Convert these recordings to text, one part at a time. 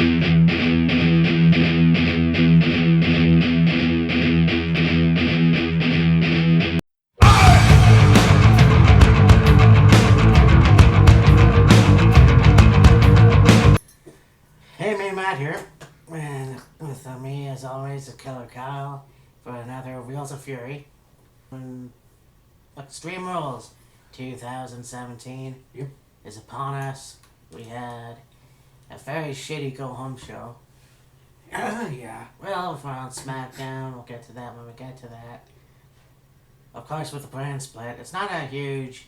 Hey, me Matt here, and with me as always, the Killer Kyle for another Wheels of Fury. And Extreme Rules 2017 Yep. is upon us. We had a very shitty go home show. Yeah. Well, if we're on SmackDown, we'll get to that when we get to that. Of course, with the brand split, it's not a huge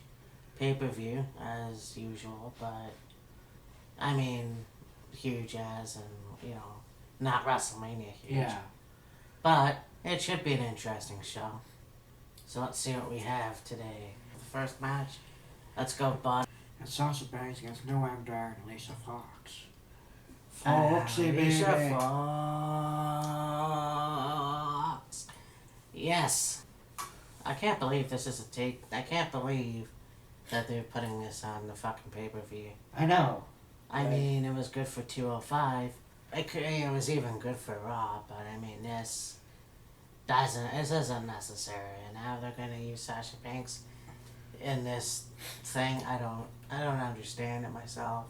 pay-per-view as usual, but I mean, huge as, and not WrestleMania huge. Yeah. But it should be an interesting show. So let's see what we have today. The first match, let's go, bud. And Sasha Banks against Noam Dar and Lisa Fox. Foxy, Alicia baby. Fox. Yes. I can't believe this is a take. I can't believe that they're putting this on the fucking pay-per-view. I know. I mean, it was good for 205. It was even good for Raw, but I mean, this isn't necessary. And now they're gonna use Sasha Banks in this thing. I don't understand it myself.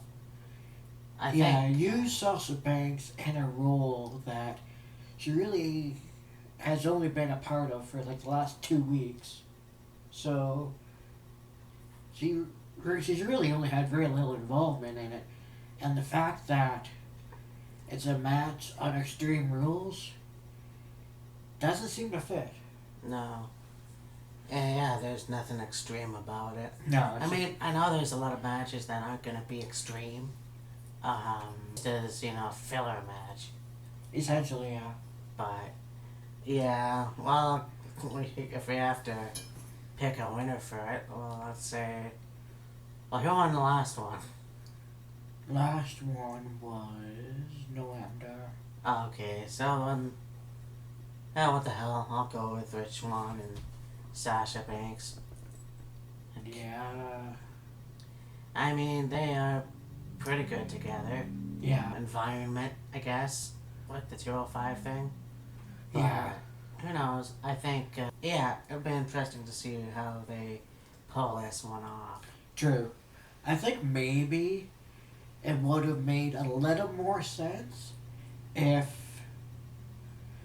I think use Sasha Banks in a role that she really has only been a part of for like the last 2 weeks. So she's really only had very little involvement in it. And the fact that it's a match on Extreme Rules doesn't seem to fit. no. And yeah, there's nothing extreme about it. No. I mean, I know there's a lot of matches that aren't gonna be extreme. There's filler match, Essentially, yeah. but yeah. Well, if we have to pick a winner for it, well, let's say. Well, who won the last one? Last one was November. Oh, okay, so what the hell? I'll go with Rich Swann and Sasha Banks. Yeah. I mean, they are pretty good together. Yeah. Environment, I guess, with the 205 thing. But Yeah. who knows? I think, it'll be interesting to see how they pull this one off. True. I think maybe it would have made a little more sense if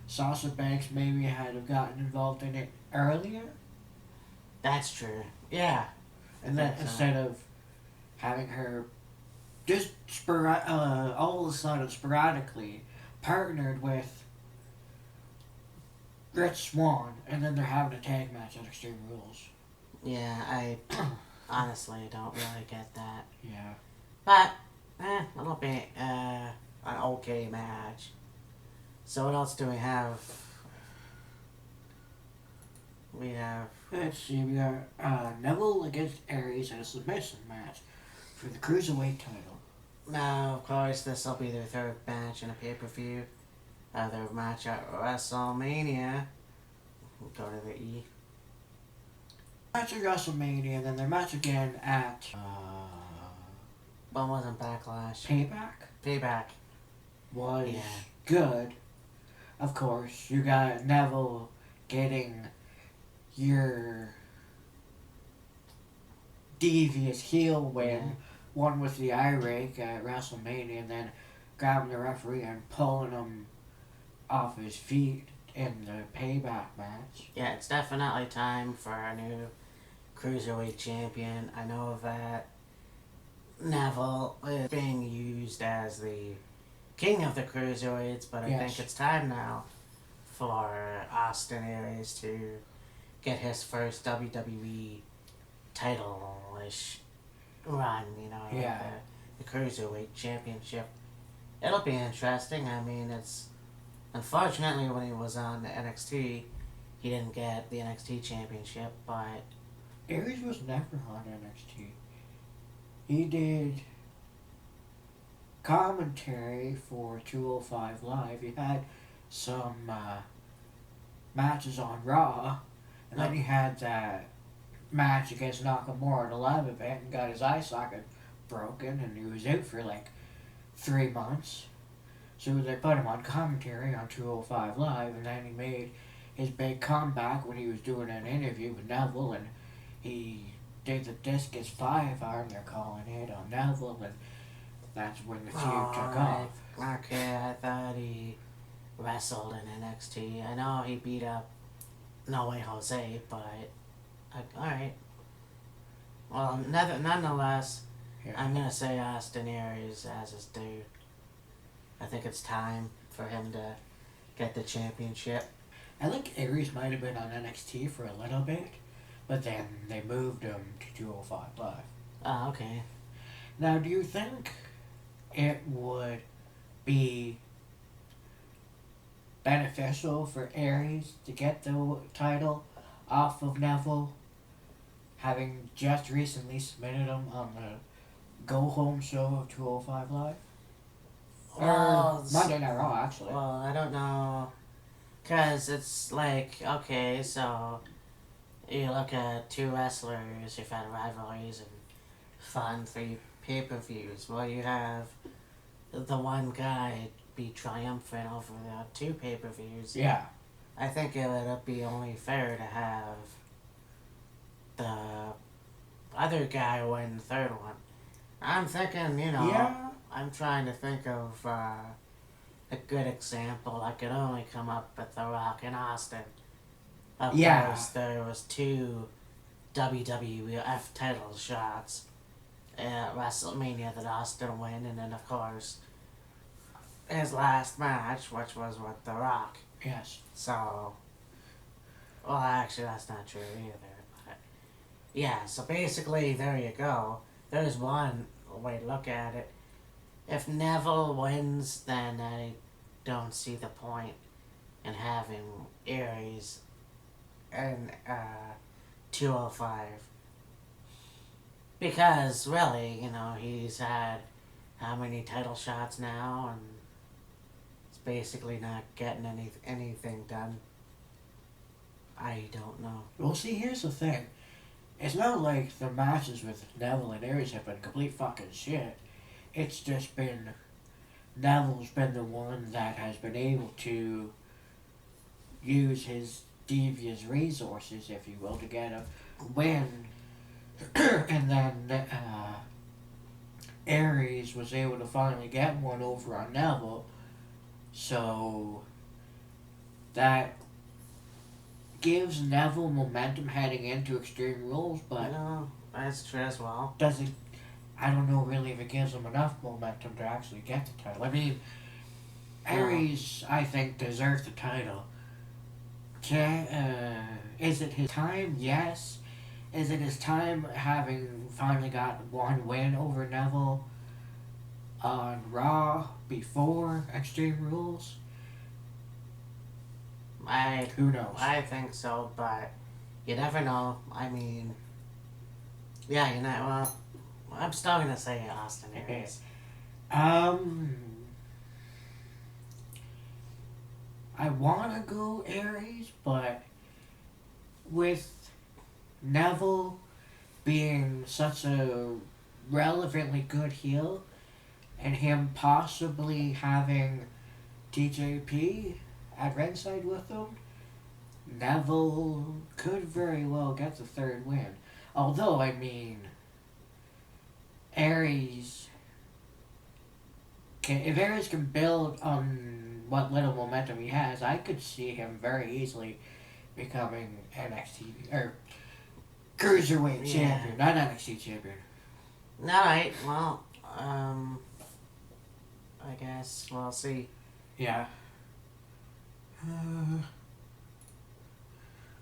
Sasha Banks maybe had have gotten involved in it earlier, That's true. Yeah. and then think so. instead of having her just all of a sudden sporadically partnered with Rich Swann, and then they're having a tag match at Extreme Rules. Yeah, I honestly don't really get that. Yeah. But, it'll be an okay match. So what else do we have? We have... Let's see, we got Neville against Aries in a submission match for the Cruiserweight title. Now, of course, this will be their third match in a pay-per-view. Their match at WrestleMania. Go to the E. Match at WrestleMania, and then their match again at But wasn't Backlash. Payback was Yeah. good. Of course, you got Neville getting your devious heel win, one with the eye rake at WrestleMania, and then grabbing the referee and pulling him off his feet in the Payback match. Yeah, it's definitely time for a new Cruiserweight champion. I know that Neville is being used as the king of the Cruiserweights, but I Yes. think it's time now for Austin Aries to get his first WWE title-ish run, Yeah. the Cruiserweight Championship. It'll be interesting. I mean, it's... Unfortunately, when he was on NXT, he didn't get the NXT Championship, but... Aries was never on NXT. He did commentary for 205 Live. He had some matches on Raw, and then he had that match against Nakamura at a live event and got his eye socket broken, and he was out for like 3 months. So they put him on commentary on 205 Live, and then he made his big comeback when he was doing an interview with Neville, and he did the discus 5 arm, they're calling it, on Neville, and that's when the feud took off. Okay, I thought he wrestled in NXT. I know he beat up No Way Jose, but alright. Well, nonetheless, Yeah. I'm gonna say Austin Aries as his due. I think it's time for him to get the championship. I think Aries might have been on NXT for a little bit, but then they moved him to 205 Live. Oh, okay. Now, do you think it would be beneficial for Aries to get the title off of Neville, having just recently submitted him on the Go Home show of 205 Live? Or Monday Night Raw, actually. Well, I don't know. Because it's like, okay, so you look at two wrestlers, you've had rivalries and fun 3 pay-per-views. Well, you have the one guy be triumphant over the 2 pay-per-views. Yeah. I think it would be only fair to have the other guy win the 3rd one. I'm thinking, Yeah. I'm trying to think of a good example. I could only come up with The Rock and Austin. Of course, there was 2 WWF title shots at WrestleMania that Austin won, and then of course his last match, which was with The Rock. Yes. So, well, actually, that's not true either. But yeah, so basically, there you go. There's one way to look at it. If Neville wins, then I don't see the point in having Aries in 205. Because, really, he's had how many title shots now, and it's basically not getting anything done. I don't know. Well, see, here's the thing. It's not like the matches with Neville and Aries have been complete fucking shit. It's just been Neville's been the one that has been able to use his devious resources, if you will, to get a win. And then Aries was able to finally get one over on Neville. So that gives Neville momentum heading into Extreme Rules, but that's true as well. doesn't. I don't know really if it gives him enough momentum to actually get the title. I mean, Aries, I think, deserves the title. Is it his time? Yes. Is it his time having finally got one win over Neville on Raw before Extreme Rules? Who knows? I think so, but you never know. I mean, yeah, well, I'm still gonna say Austin Aries. I wanna go Aries, but with Neville being such a relevantly good heel, and him possibly having TJP at ringside with him, Neville could very well get the 3rd win. Although, I mean, Aries if Aries can build on what little momentum he has, I could see him very easily becoming NXT or Cruiserweight champion, not NXT champion. Alright, well, I guess we'll see. Yeah.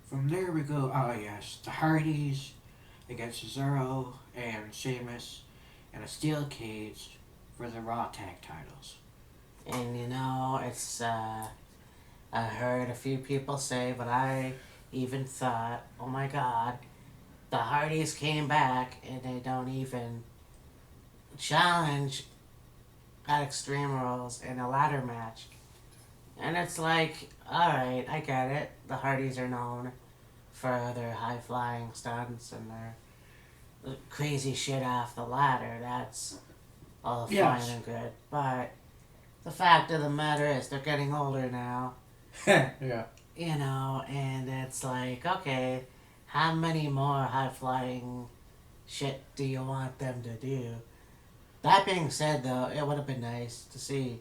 From there we go, yes, the Hardys against Cesaro and Sheamus in a steel cage for the Raw tag titles. And it's, I heard a few people say, but I even thought, oh my god, the Hardys came back and they don't even challenge at Extreme Rules in a ladder match. And it's like, alright, I get it. The Hardys are known for their high-flying stunts and their crazy shit off the ladder. That's all fine and good. But the fact of the matter is they're getting older now. Yeah. You know, and it's like, okay, how many more high flying shit do you want them to do? That being said, though, it would have been nice to see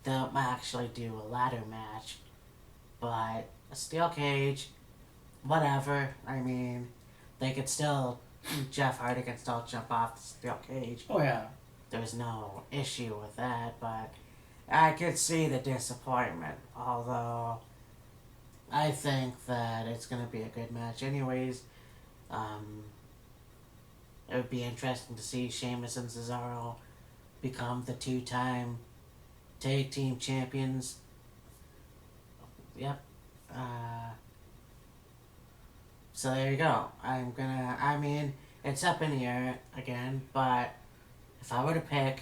them actually do a ladder match, but a steel cage, whatever. I mean, they could still, Jeff Hardy can still jump off the steel cage. Oh yeah. There's no issue with that, but I could see the disappointment. Although I think that it's gonna be a good match, anyways. Um, it would be interesting to see Sheamus and Cesaro become the two-time tag team champions. Yep. So there you go. I mean, it's up in the air again, but if I were to pick,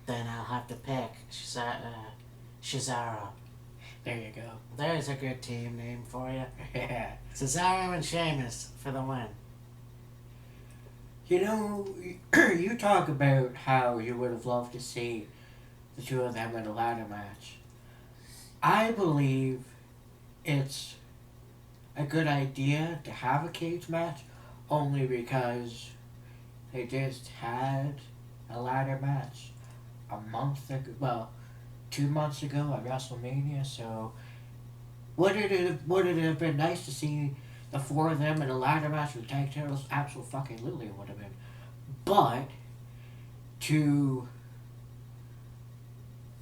then I'll have to pick Cesaro. There you go. There's a good team name for you. Yeah. Cesaro and Sheamus for the win. You know, you talk about how you would have loved to see the two of them in a ladder match. I believe it's a good idea to have a cage match only because they just had a ladder match a month ago, well, 2 months ago at WrestleMania, so would it have been nice to see the four of them in a ladder match with tag titles? Absolutely it would have been. But to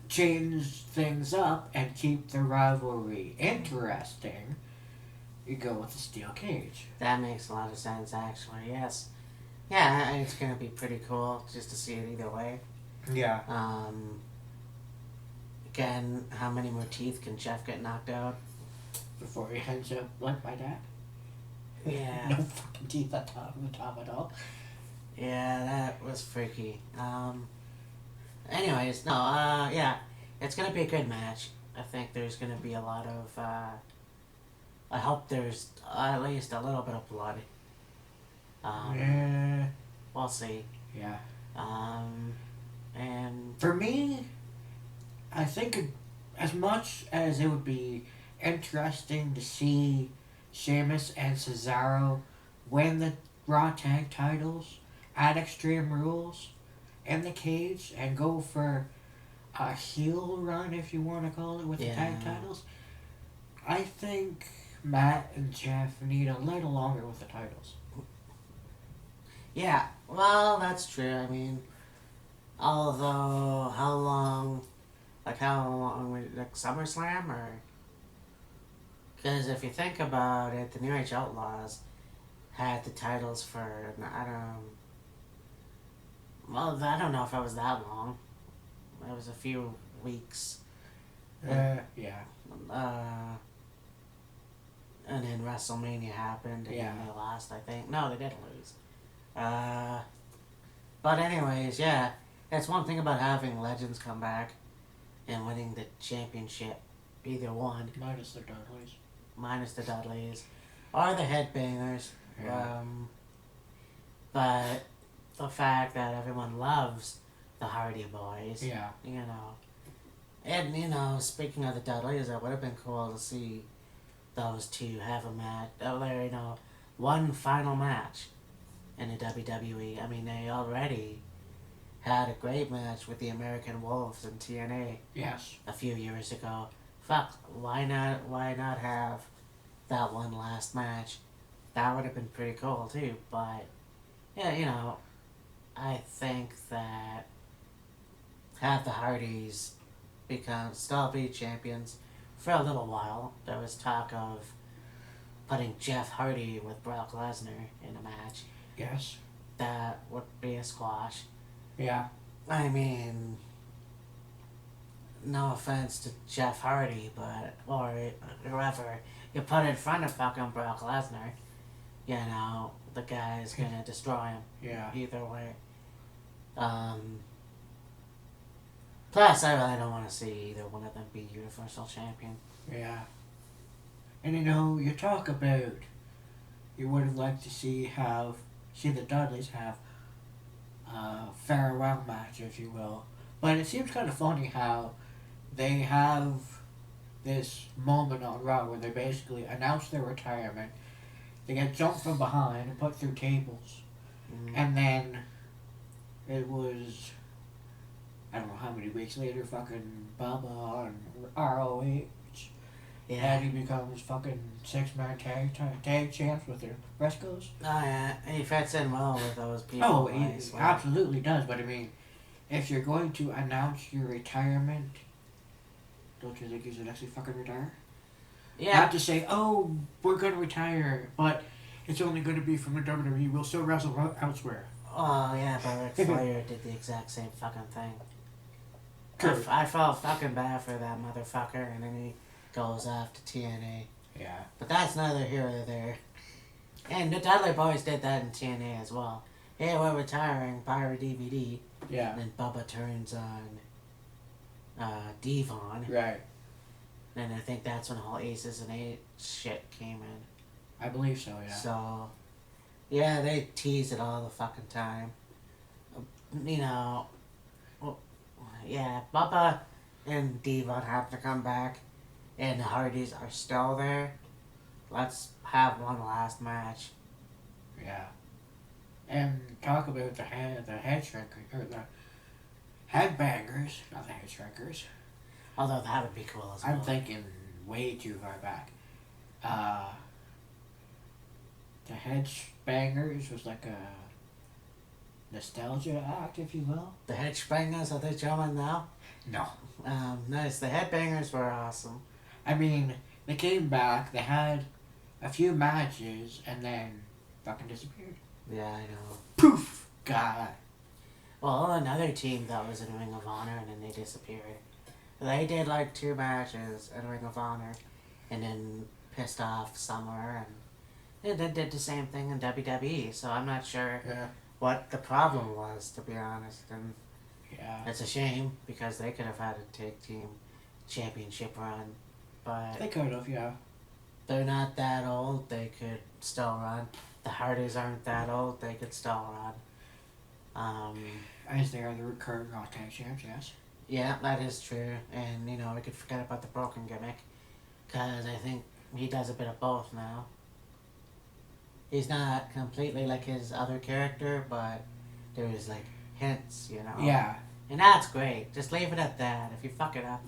change things up and keep the rivalry interesting, you go with the steel cage. That makes a lot of sense, actually. Yes. Yeah, it's gonna be pretty cool just to see it either way. Yeah. Again, how many more teeth can Jeff get knocked out? Before he ends up like my dad. Yeah. No fucking teeth on top at all. Yeah, that was freaky. Anyways, no, yeah, it's gonna be a good match. I think there's gonna be a lot of, I hope there's at least a little bit of blood. Yeah. We'll see. Yeah. And For me, I think as much as it would be interesting to see Sheamus and Cesaro win the Raw Tag titles at Extreme Rules in the cage and go for a heel run, if you want to call it, with the tag titles, I think Matt and Jeff need a little longer with the titles. yeah, well, that's true. I mean, although, how long, like SummerSlam, or? Because if you think about it, the New Age Outlaws had the titles for, I don't know if it was that long. It was a few weeks. Yeah. And then WrestleMania happened, and then they lost, I think. No, they didn't lose. But anyways, yeah, it's one thing about having legends come back and winning the championship, either one. Minus the Dudleys. Minus the Dudleys. Or the Headbangers. Yeah. But the fact that everyone loves the Hardy Boys. Yeah. You know. And, speaking of the Dudleys, it would have been cool to see those two have a match. One final match in the WWE. I mean, they already had a great match with the American Wolves in TNA. Yes. A few years ago. Fuck, why not have that one last match? That would have been pretty cool too, but yeah, I think that have the Hardys still be champions for a little while. There was talk of putting Jeff Hardy with Brock Lesnar in a match. Yes. That would be a squash. Yeah. I mean, no offense to Jeff Hardy, or whoever you put in front of fucking Brock Lesnar, the guy's gonna destroy him. Yeah. Either way. Plus, I really don't want to see either one of them be Universal Champion. Yeah. And you talk about you would have liked to see the Dudleys have a farewell match, if you will. But it seems kind of funny how they have this moment on Raw where they basically announce their retirement. They get jumped from behind and put through tables. And then it was, I don't know how many weeks later, fucking Bubba on ROH. Yeah. And he becomes fucking six-man tag champs with their Briscoes. Oh yeah, he fits in well with those people. Oh, he absolutely does. But I mean, if you're going to announce your retirement, don't you think you should actually fucking retire? Yeah. Not to say, oh, we're going to retire, but it's only going to be from the WWE. We'll still wrestle elsewhere. Oh yeah, but Ric Flair did the exact same fucking thing. True. I felt fucking bad for that motherfucker, and then he goes off to TNA. Yeah. But that's neither here nor there. And the Dudley Boys did that in TNA as well. Hey, we're retiring, buy our DVD. Yeah. And then Bubba turns on Devon. Right. And I think that's when the whole Aces and Eight shit came in. I believe so, yeah. So, yeah, they tease it all the fucking time. You know, well, yeah, Bubba and Devon have to come back, and the Hardys are still there. Let's have one last match. Yeah. And talk about the head shrinkers, or the headbangers, not the head shrinkers. Although that would be cool as well. I'm thinking way too far back. The headbangers was like a nostalgia act, if you will. The Headbangers, are they jumping now? No. Nice. The Headbangers were awesome. I mean, they came back, they had a few matches, and then fucking disappeared. Yeah, I know. Poof! God. Well, another team that was in Ring of Honor, and then they disappeared. They did like 2 matches in Ring of Honor, and then pissed off somewhere, and they did the same thing in WWE, so I'm not sure what the problem was, to be honest. And yeah, it's a shame, because they could have had a tag team championship run, but they could have, yeah. they're not that old, they could still run. The Hardys aren't that old, they could still run. As they are the recurring Raw Tag Champs, yes. Yeah, that is true. And, you know, we could forget about the broken gimmick, because I think he does a bit of both now. He's not completely like his other character, but there's, like, hints, you know? Yeah. And that's great. Just leave it at that. If you fuck it up,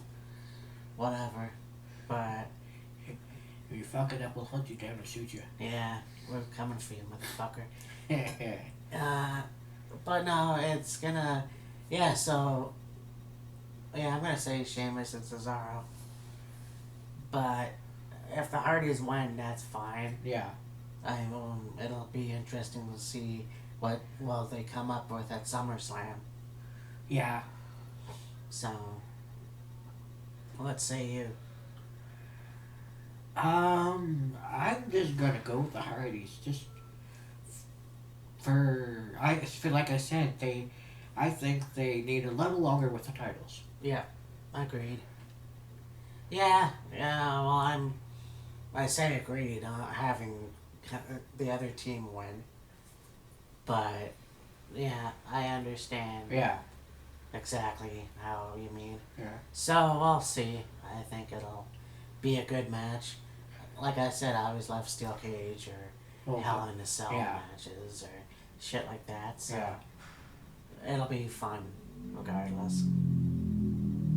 whatever. But if you fuck it up, we'll hunt you down and shoot you. yeah, we're coming for you, motherfucker. But no, it's gonna... Yeah, so... Yeah, I'm gonna say Sheamus and Cesaro. But if the Hardys win, that's fine. Yeah. It'll be interesting to see what they come up with at SummerSlam. Yeah. So, let's say you. I'm just gonna go with the Hardys. Just I feel like I said, I think they need a little longer with the titles. Yeah, agreed. Yeah, well, I say agreed on having the other team win. But, yeah, I understand Yeah. exactly how you mean. Yeah. So, we'll see. I think it'll be a good match. Like I said, I always love Steel Cage or Hell in a Cell matches or shit like that. So, it'll be fun regardless.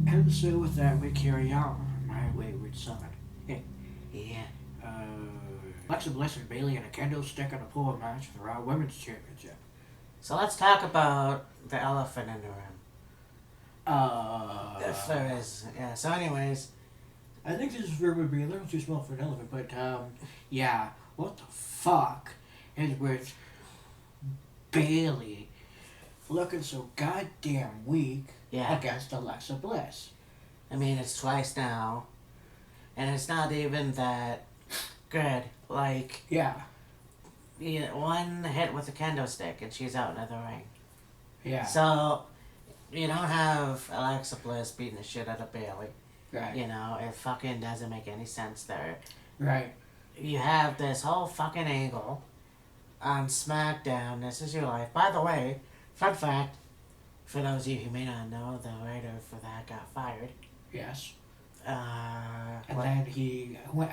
And so with that, we carry on my wayward son. Yeah. Alexa Bliss and Bayley in a kendo stick and a pole match for the Raw Women's Championship. So let's talk about the elephant in the room. If there is. Yeah, so anyways. I think this room would be a little too small for an elephant, but yeah. What the fuck is with Bayley looking so goddamn weak against Alexa Bliss? I mean, it's twice now. And it's not even that good. Like, one hit with a kendo stick and she's out of the ring. Yeah. So, you don't have Alexa Bliss beating the shit out of Bayley. Right. You know, it fucking doesn't make any sense there. Right. You have this whole fucking angle on SmackDown, This Is Your Life. By the way, fun fact, for those of you who may not know, the writer for that got fired. Yes. And what? then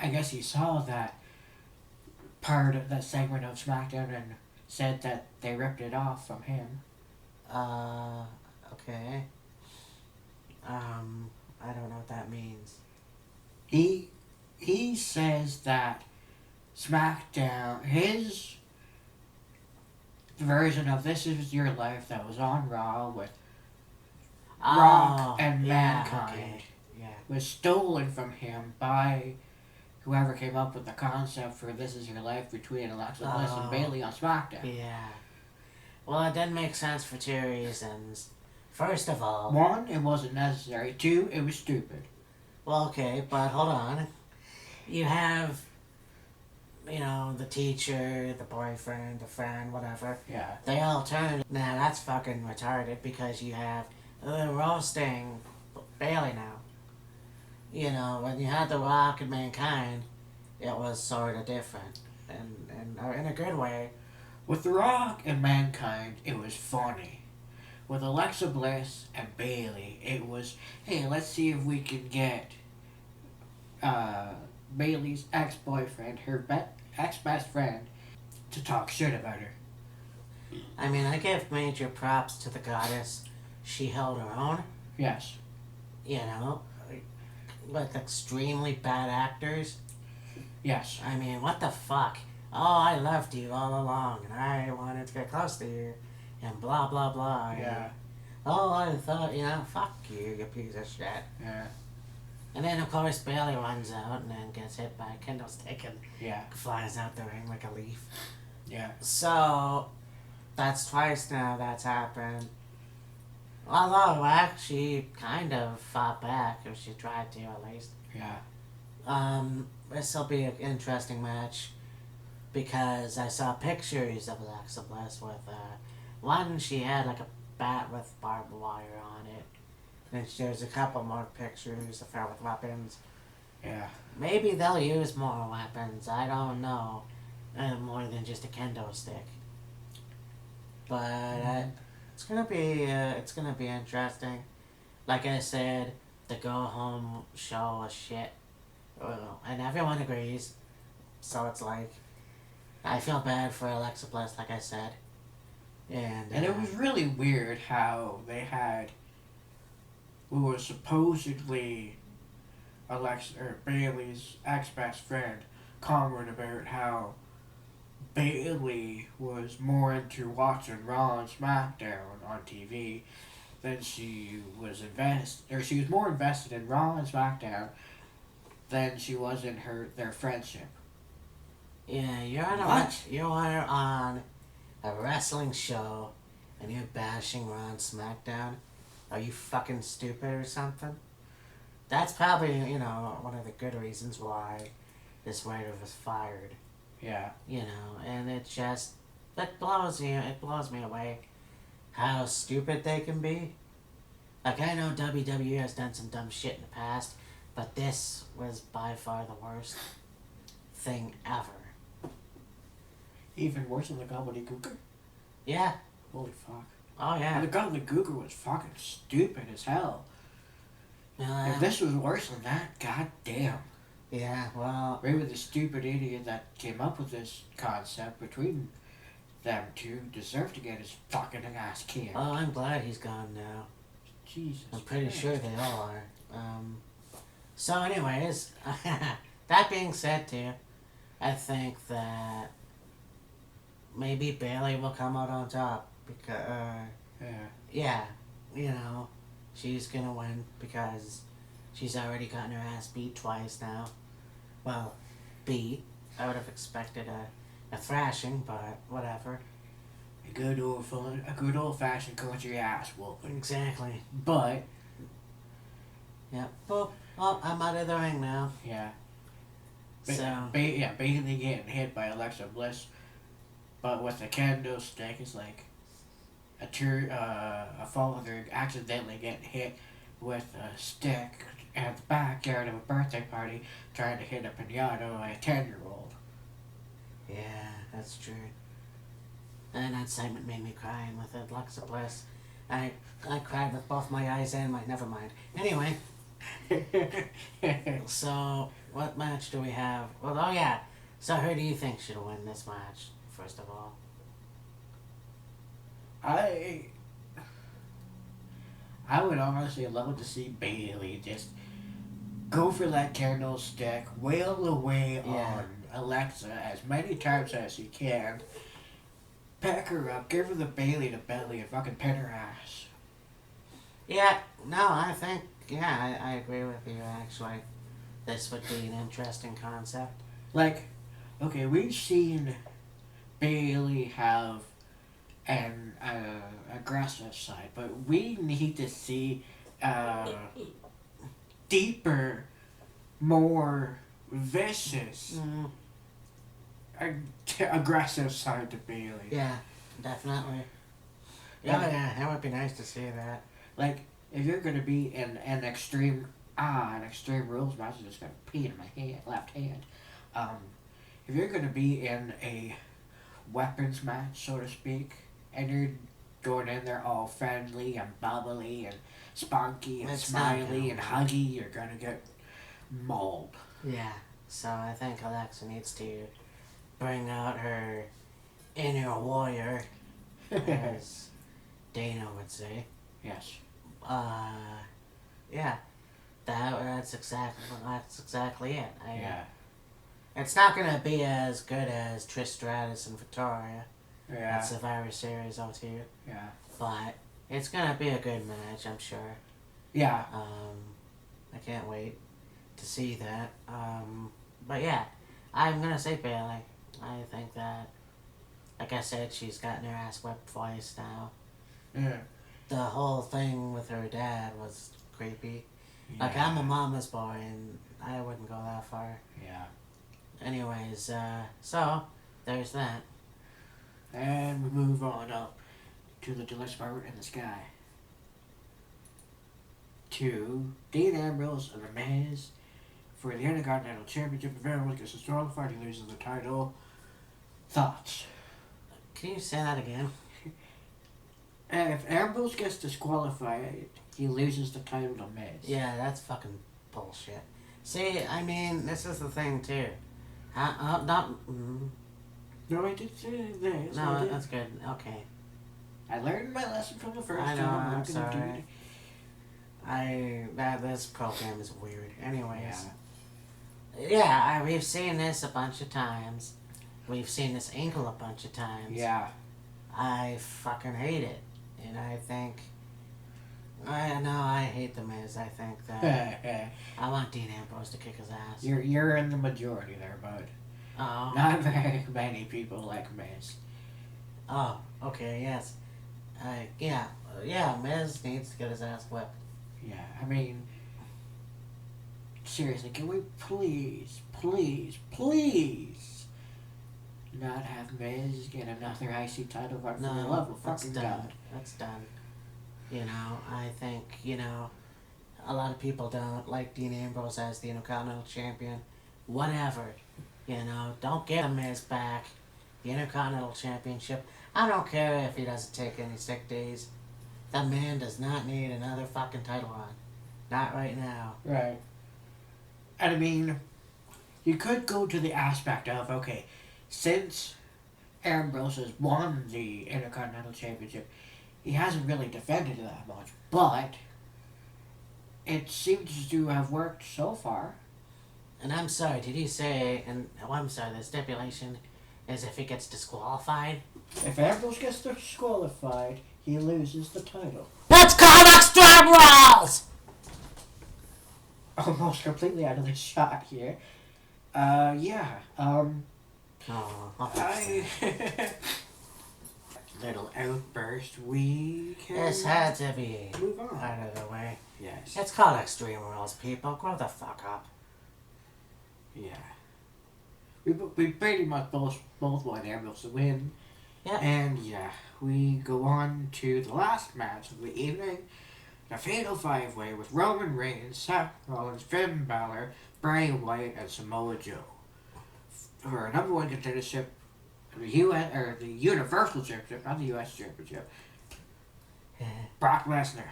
I guess he saw that part of that segment of SmackDown and said that they ripped it off from him. Okay. I don't know what that means. He says that SmackDown, his version of This Is Your Life that was on Raw with Rock and Mankind Okay. Yeah. was stolen from him by whoever came up with the concept for This Is Your Life between Alexa Bliss and Bayley on SmackDown. Yeah. Well, it didn't make sense for two reasons. First of all... One, it wasn't necessary. Two, it was stupid. Well, okay, but hold on. You have, the teacher, the boyfriend, the friend, whatever. Yeah. They all turn. Now, that's fucking retarded because you have the roasting Bailey now. When you had The Rock and Mankind, it was sort of different. And in a good way. With The Rock and Mankind, it was funny. With Alexa Bliss and Bayley, it was, hey, let's see if we can get Bayley's ex-boyfriend, her ex-best friend, to talk shit about her. I mean, I give major props to the goddess. She held her own. Yes. With extremely bad actors. Yes. I mean, what the fuck? Oh, I loved you all along, and I wanted to get close to you, and blah, blah, blah. Yeah. Oh, I thought, fuck you, you piece of shit. Yeah. And then, of course, Bailey runs out and then gets hit by a kendo stick and flies out the ring like a leaf. Yeah. So, that's twice now that's happened. Although, she kind of fought back, if she tried to, at least. Yeah. This will be an interesting match because I saw pictures of Alexa Bliss with, one, she had like a bat with barbed wire on it. And there's a couple more pictures of her with weapons. Yeah. Maybe they'll use more weapons, I don't know. More than just a kendo stick. But, it's gonna be interesting. Like I said, the go home show was shit. And everyone agrees. So it's like, I feel bad for Alexa Bliss, like I said. And it was really weird how they had who was supposedly Bailey's ex-best friend comment about how Bailey was more into watching Raw and SmackDown on TV than she was she was more invested in Raw and SmackDown than she was in their friendship. Yeah, you're on a wrestling show and you're bashing Raw and SmackDown. Are you fucking stupid or something? That's probably, one of the good reasons why this writer was fired. Yeah. And it blows me away how stupid they can be. Like, I know WWE has done some dumb shit in the past, but this was by far the worst thing ever. Even worse than the Gobbledygooker? Yeah. Holy fuck. Oh, yeah. The Gobbledygooker was fucking stupid as hell. If this was worse than that, goddamn. Yeah, well... Maybe the stupid idiot that came up with this concept between them two deserve to get his fucking ass kicked. Oh, I'm glad he's gone now. Jesus I'm pretty Christ. sure they all are. So anyways, that being said too, I think that maybe Bailey will come out on top because, she's gonna win because she's already gotten her ass beat twice now. Well, beat. I would have expected a thrashing, but whatever. A good old fashioned country ass whooping. Exactly. But yeah. Boop. Oh, I'm out of the ring now. Yeah. So Bailey getting hit by Alexa Bliss, but with a kendo stick is like a father accidentally getting hit with a stick at the backyard of a birthday party trying to hit a pinata by a 10-year-old. Yeah, that's true. And that segment made me crying with Alexa Bliss. I cried with both my eyes and my... Never mind. Anyway. So, what match do we have? Well, oh yeah. So, who do you think should win this match, first of all? I I would honestly love to see Bailey just go for that candlestick, wail away Yeah. on Alexa as many times as you can, pack her up, give her the Bailey to Bentley, and fucking pin her ass. Yeah, no, I think, yeah, I agree with you, actually. This would be an interesting concept. Like, okay, we've seen Bailey have an aggressive side, but we need to see deeper, more vicious, Mm, aggressive side to Bailey. yeah, definitely. Yeah, yeah, it would be nice to see that. Like, if you're gonna be in an extreme rules match, I'm just gonna pee in my left hand. If you're gonna be in a weapons match, so to speak, and you're going in there all friendly and bubbly and spunky and It's not smiley gonna and work. huggy, you're gonna get mauled. Yeah, so I think Alexa needs to bring out her inner warrior, as Dana would say. Yes. Uh, yeah, that's exactly it. Yeah. It's not gonna be as good as Trish Stratus and Victoria Yeah. at Survivor Series 02, Yeah. but it's gonna be a good match, I'm sure. Yeah. I can't wait to see that. But yeah, I'm gonna say Bailey. I think that, like I said, she's gotten her ass whipped twice now. Yeah. The whole thing with her dad was creepy. Like, I'm a mama's boy, and I wouldn't go that far. Yeah. Anyways, so, there's that. And we move on up to the Deluxe Pirate in the Sky. To Dean Ambrose and The Miz for the Intercontinental Championship. If everyone gets disqualified, he loses the title. Thoughts? Can you say that again? If Ambrose gets disqualified, he loses the title to Miz. Yeah, that's fucking bullshit. See, I mean, this is the thing, too. No, I did say this. No, that's good. Okay. I learned my lesson from the first I know, time. I'm not gonna do sorry. This program is weird. Anyways. Yeah, we've seen this a bunch of times. We've seen this angle a bunch of times. Yeah. I fucking hate it. And I think... I hate The Miz. I think that... I want Dean Ambrose to kick his ass. You're in the majority there, bud. Oh. Not very many people like Miz. Oh, okay, yes. Miz needs to get his ass whipped. Yeah, I mean, seriously, can we please not have Miz get another IC title fight for the love of that's fucking done. God? That's done. You know, I think, a lot of people don't like Dean Ambrose as the Intercontinental Champion. Whatever. Don't get The Miz back. The Intercontinental Championship. I don't care if he doesn't take any sick days. The man does not need another fucking title run. Not right now. Right. And I mean, you could go to the aspect of, okay, since Ambrose has won the Intercontinental Championship, he hasn't really defended it that much, but it seems to have worked so far. And I'm sorry, did you say, the stipulation is if he gets disqualified? If Ambrose gets disqualified, he loses the title. Let's call Extreme Rules! Almost completely out of the shot here. I little outburst. We can This had to be move on. out of the way. Yes. It's called Extreme Rules, people. Grow the fuck up. Yeah. We pretty much both want Ambrose to win. Yeah. And yeah, we go on to the last match of the evening. The Fatal 5-Way with Roman Reigns, Seth Rollins, Finn Balor, Bray Wyatt, and Samoa Joe. For a number one contendership, the Universal Championship, not the U.S. Championship. Brock Lesnar.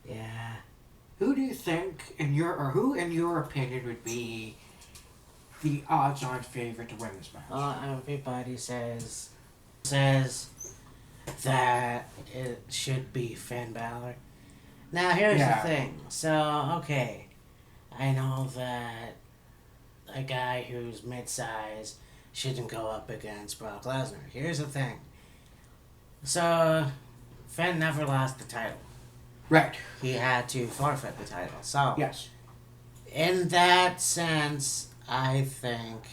Yeah. Who do you think, who in your opinion would be the odds-on favorite to win this match? Well, everybody says that it should be Finn Balor. Now here's Yeah. the thing. So okay, I know that a guy who's mid-size shouldn't go up against Brock Lesnar. Here's the thing. So Finn never lost the title. Right. He had to forfeit the title. So Yes. in that sense, I think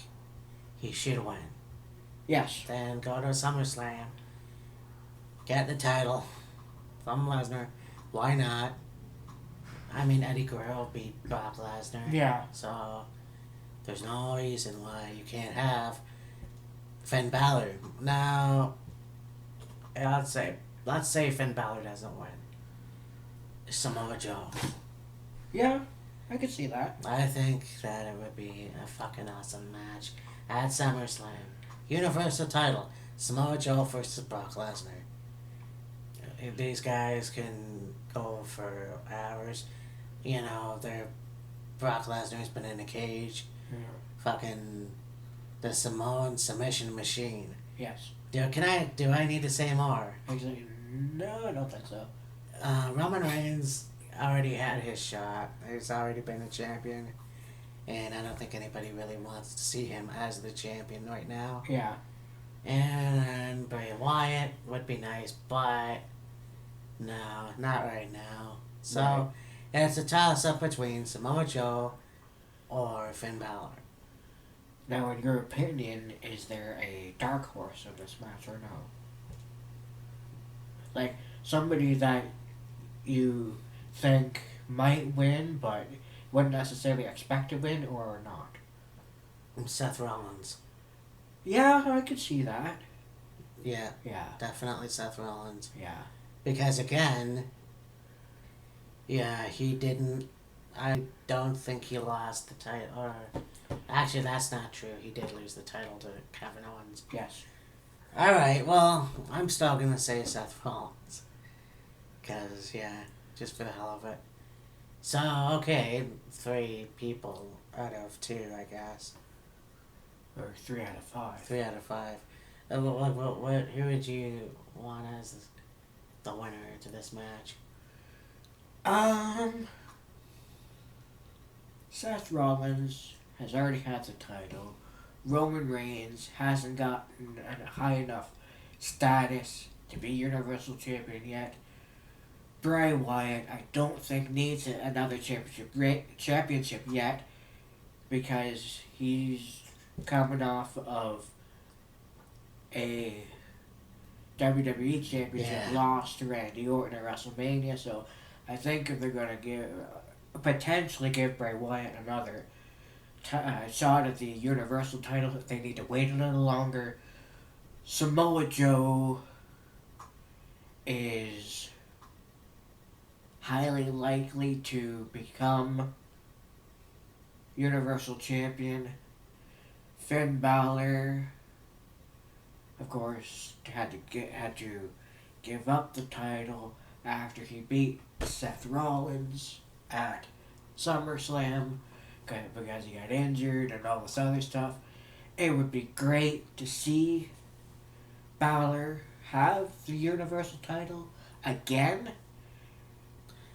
he should win. Yes. Then go to SummerSlam, get the title from Lesnar. Why not? I mean, Eddie Guerrero beat Brock Lesnar. Yeah. So there's no reason why you can't have Finn Balor. Now, let's say Finn Balor doesn't win. Samoa Joe. Yeah, I could see that. I think that it would be a fucking awesome match at SummerSlam. Universal title. Samoa Joe versus Brock Lesnar. These guys can go for hours. You know, Brock Lesnar's been in a cage. Yeah. Fucking the Samoan submission machine. Yes. Do I need to say more? Exactly. No, I don't think so. Roman Reigns already had his shot. He's already been a champion. And I don't think anybody really wants to see him as the champion right now. Yeah. And Bray Wyatt would be nice, but no, not right now. So Right. it's a toss-up between Samoa Joe or Finn Balor. Now, in your opinion, is there a dark horse in this match or no? Like, somebody that you think might win, but wouldn't necessarily expect to win, or not? Seth Rollins. Yeah, I could see that. Yeah, Yeah. definitely Seth Rollins. Yeah. Because again, yeah, he didn't. I don't think he lost the title. Or actually, that's not true. He did lose the title to Kevin Owens. Yes. All right. Well, I'm still gonna say Seth Rollins. Cause yeah, just for the hell of it. So okay, 3 people out of 2, I guess. Or 3 out of 5. 3 out of 5. Who would you want as the winner to this match? Seth Rollins has already had the title. Roman Reigns hasn't gotten a high enough status to be Universal Champion yet. Bray Wyatt, I don't think needs another championship yet, because he's coming off of a WWE Championship loss to Randy Orton at WrestleMania. So I think if they're gonna potentially give Bray Wyatt another shot at the Universal title, they need to wait a little longer. Samoa Joe is highly likely to become Universal Champion. Finn Balor, of course, had to give up the title after he beat Seth Rollins at SummerSlam because he got injured and all this other stuff. It would be great to see Balor have the Universal title again.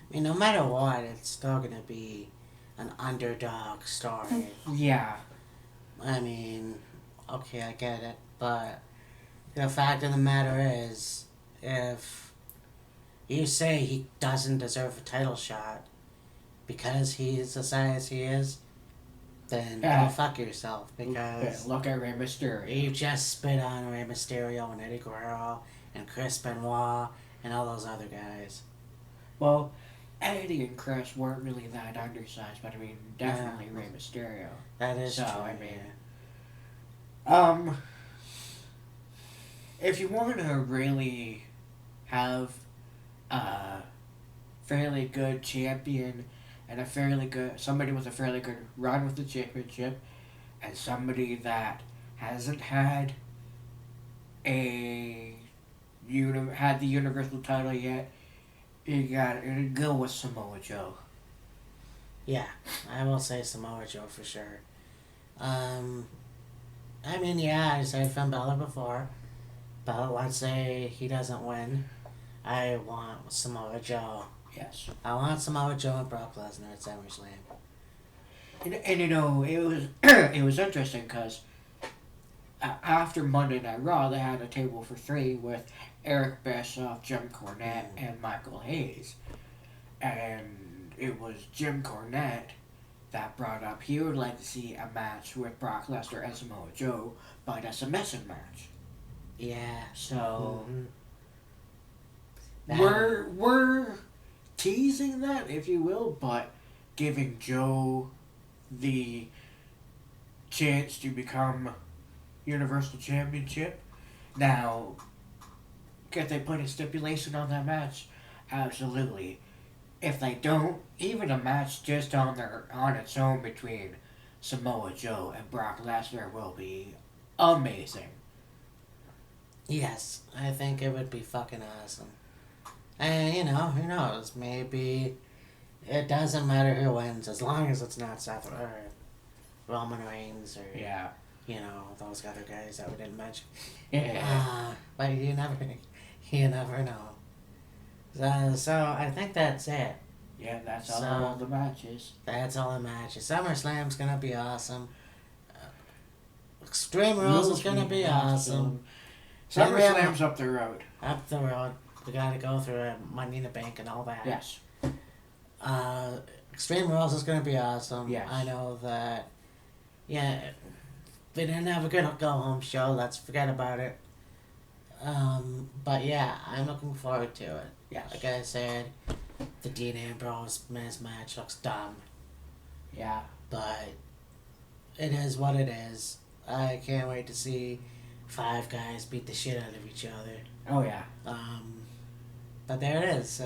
I mean, no matter what, it's still gonna be an underdog story. Yeah. I mean, okay, I get it, but the fact of the matter is, if you say he doesn't deserve a title shot because he's the size he is, then go fuck yourself, because look at Rey Mysterio. you just spit on Rey Mysterio and Eddie Guerrero and Chris Benoit and all those other guys. Well, Eddie and Chris weren't really that undersized, but I mean, definitely Rey Mysterio. That is So, true. I mean, if you want to really have a fairly good champion and somebody with a fairly good run with the championship, and somebody that hasn't had the Universal title yet, you gotta go with Samoa Joe. Yeah, I will say Samoa Joe for sure. I mean, yeah, I said Finn Balor before, but let's say he doesn't win. I want Samoa Joe. Yes. I want Samoa Joe and Brock Lesnar at SummerSlam. And you know, it was it was interesting because after Monday Night Raw, they had a table for three with Eric Bischoff, Jim Cornette, and Michael Hayes. And it was Jim Cornette that brought up he would like to see a match with Brock Lesnar and Samoa Joe, but a submission match. Yeah. So That- we're teasing that, if you will, but giving Joe the chance to become Universal Championship. Now, could they put a stipulation on that match? Absolutely. If they don't, even a match just on its own between Samoa Joe and Brock Lesnar will be amazing. Yes, I think it would be fucking awesome. And, you know, who knows? Maybe it doesn't matter who wins as long as it's not Seth or Roman Reigns or, Yeah. you know, those other guys that we didn't mention. Yeah. But you never know. So I think that's it. Yeah, that's So- all the matches. That's all the matches. SummerSlam's gonna be awesome. Extreme Rules is gonna be awesome. SummerSlam's up the road. Up the road, we gotta go through Money in the Bank and all that. Yes. Extreme Rules is gonna be awesome. Yes. I know that. Yeah, we didn't have a good go home show. Let's forget about it. But yeah, I'm looking forward to it. Yes. Like I said, the Dean Ambrose Miz match looks dumb, Yeah. but it is what it is. I can't wait to see five guys beat the shit out of each other. Oh yeah. But there it is.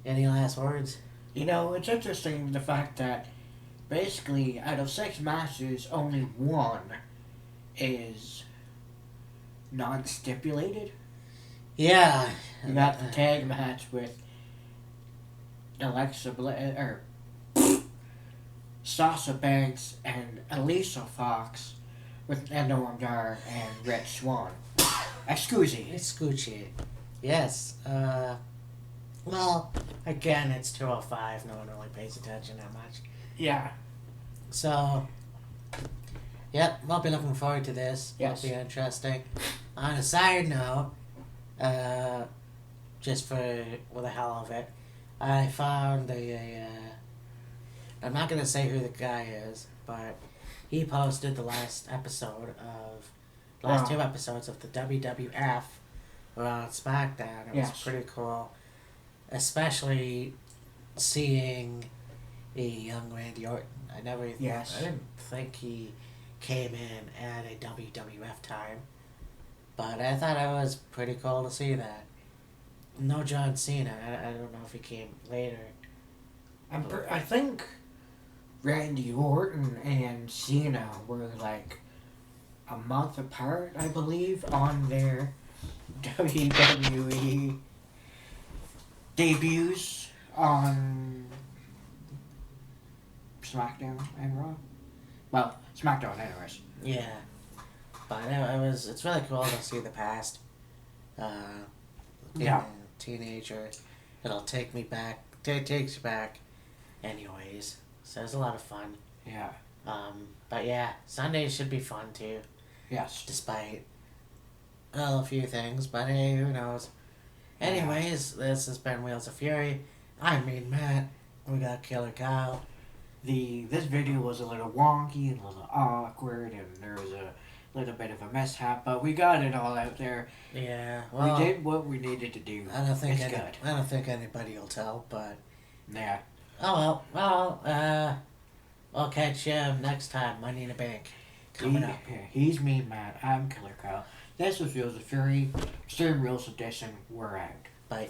Any last words? You know, it's interesting the fact that basically out of 6 matches, only one is non-stipulated. Yeah. You got the tag match with Sasha Banks and Alicia Fox with Noam Dar and Rich Swann. Excuse It's Gucci. Yes. Well, again, it's 205. No one really pays attention that much. Yeah. So, yep, I'll be looking forward to this. Yes. It'll be interesting. On a side note, just for the hell of it, I found I'm not going to say who the guy is, but he posted the last two episodes of the WWF were on SmackDown. It was Yes. pretty cool, especially seeing a young Randy Orton. Yes. I didn't think he came in at a WWF time, but I thought it was pretty cool to see that. No John Cena. I don't know if he came later. I think Randy Orton and Cena were like a month apart, I believe, on their WWE debuts on SmackDown and Raw. Well, SmackDown anyways. Yeah, but it's really cool to see the past. Yeah. Teenager, it'll take me back. Takes you back, anyways. So it's a lot of fun. Yeah. But yeah, Sundays should be fun too, Yes. despite a few things. But hey, who knows? Anyways, this has been Wheels of Fury. I'm Mean Matt. We got Killer Kyle. This video was a little wonky and a little awkward, and there was a little bit of a mishap, but we got it all out there. Yeah, well, We did what we needed to do. I don't think It's good. I don't think anybody will tell, but Yeah. oh well. I'll catch you next time. Money in the Bank coming up. He's me, Matt. I'm Killer Kyle. This was Wheels of Fury, Extreme Rules Edition. We're out. Bye.